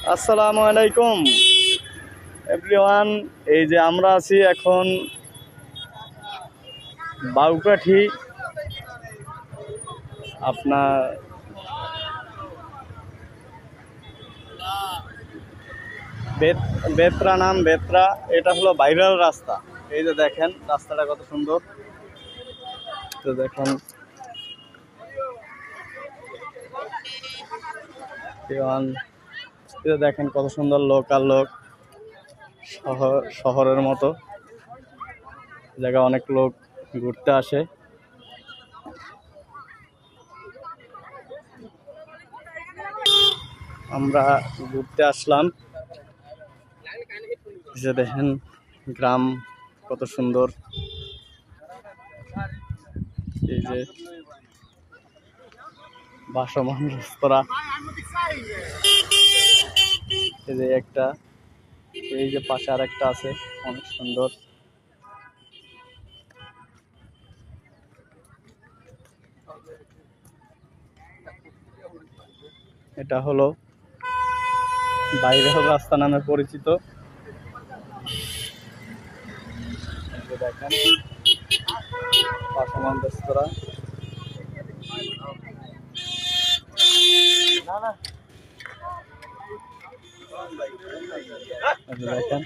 আসসালামু আলাইকুম এভরিওয়ান। এই যে আমরা আছি এখন বাউকাঠি, আপনার বেত্রা নাম বেত্রা। এটা হলো ভাইরাল রাস্তা। এই যে দেখেন রাস্তাটা কত সুন্দর। তো দেখেন দেখেন কত সুন্দর লোকাল লোক, শহরের মতো জায়গা, অনেক লোক ঘুরতে আসে। আমরা ঘুরতে আসলাম। যে দেখেন গ্রাম কত সুন্দর। এই যে ভাসমান রেস্তোরাঁ, এই যে একটা, এই যে পাশে আর একটা আছে, অনেক সুন্দর। এটা হলো ভাইরাল রাস্তা নামে পরিচিত। দেখেন ভাসমান রেস্তোরাঁ। দেখেন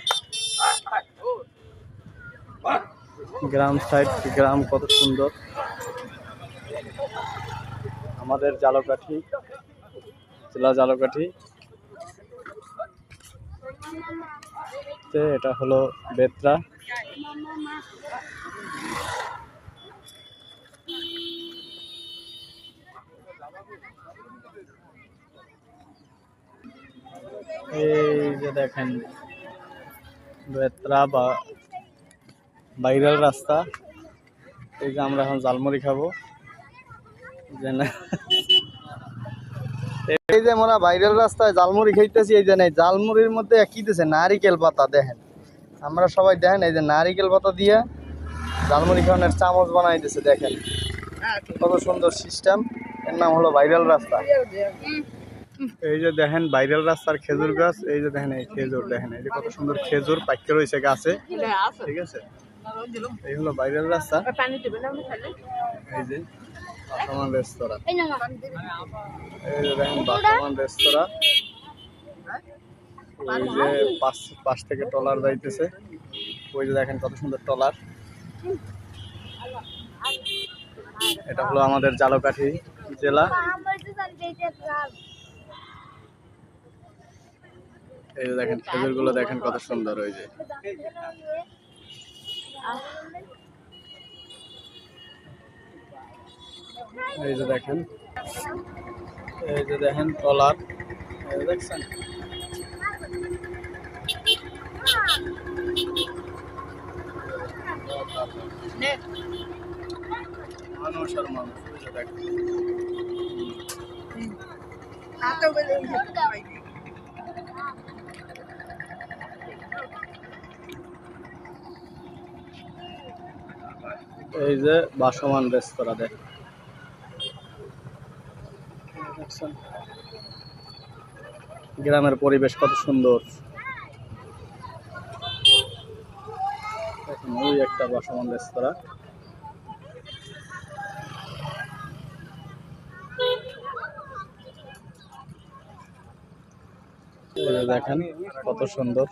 গ্রাম সাইড, গ্রাম কত সুন্দর। আমাদের ঝালকাঠি জেলা, ঝালকাঠি। এটা হলো বেত্রা। এই যে দেখেন বেত্রা বা ভাইরাল রাস্তা। এই যে আমরা এখন ঝালমুড়ি খাবো। এই যে আমরা ভাইরাল রাস্তায় ঝালমুড়ি খাইতেছি। এই যে ঝালমুড়ির মধ্যে কি দিতেছে, নারিকেল পাতা। দেখেন আমরা সবাই দেখেন, এই যে নারিকেল পাতা দিয়ে ঝালমুড়ি খাওয়ানোর চামচ বানাই দিতেছে। দেখেন কত সুন্দর সিস্টেম। এর নাম হলো ভাইরাল রাস্তা। এই যে দেখেন ভাইরাল রাস্তার খেজুর গাছ। এই যে দেখেন এই খেজুর, দেখেন এই যে কত সুন্দর খেজুর পাইকে রয়েছে গাছে। ঠিক আছে, এই হলো ভাইরাল রাস্তা। এই যে ভাসমান রেস্তোরাঁ, এই যে দেখেন ভাসমান রেস্তোরাঁ। ওই যে পাশ থেকে ট্রলার যাইতেছে। ওই যে দেখেন কত সুন্দর ট্রলার। এটা হলো আমাদের ঝালকাঠি জেলা। এই যে দেখেন খেজুর গুলো দেখেন কত সুন্দর। ওই যে এই যে দেখেন, এই যে দেখেন ট্রলার, দেখছেন। মানুষ আর মানুষ। এই যে ভাসমান রেস্তোরাঁ দেখেন, গ্রামের পরিবেশ কত সুন্দর। দেখেন ওই একটা ভাসমান রেস্তোরাঁ। দেখেন কত সুন্দর।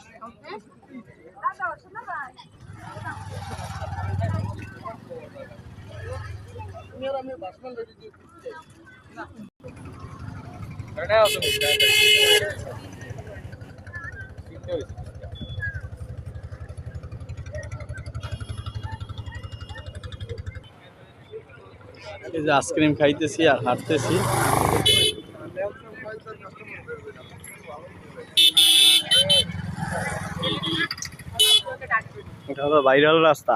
এই যে আইসক্রিম খাইতেছি আর হাঁটতেছি। এটা হলো ভাইরাল রাস্তা।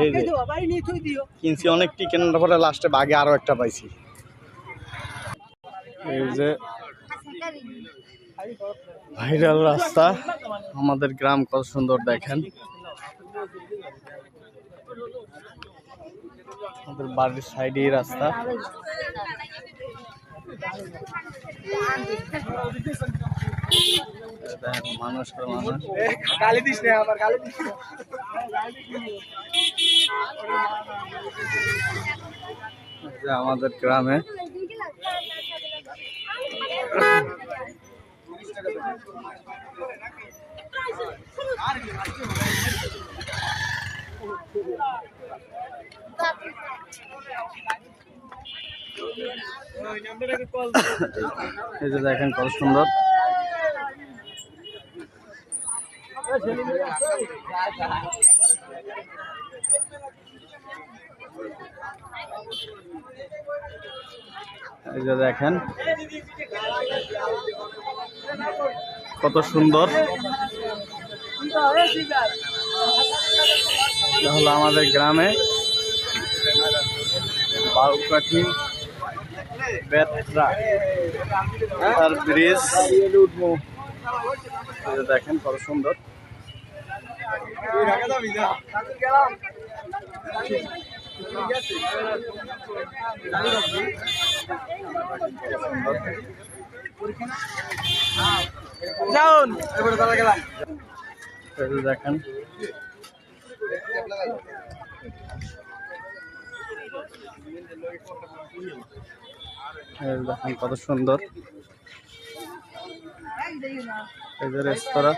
এই যে কিনছি অনেকটি, কেনার পরে লাস্টে বাগে আরো একটা পাইছি। এই যে ভাইরাল রাস্তা, আমাদের গ্রাম কত সুন্দর। দেখেন আমাদের বাড়ির সাইডে রাস্তা। মানুষ গালি দিস না, আবার গালি দিস না। আমাদের গ্রামে এই যে দেখেন কত সুন্দর। এই যে দেখেন কত সুন্দর। এটা হলো আমাদের গ্রামে বালুকাঠি বেতরা আর ব্রিজ। দেখেন কত সুন্দর। দেখেন দেখেন কত সুন্দর এই যে রেস্তোরাঁ।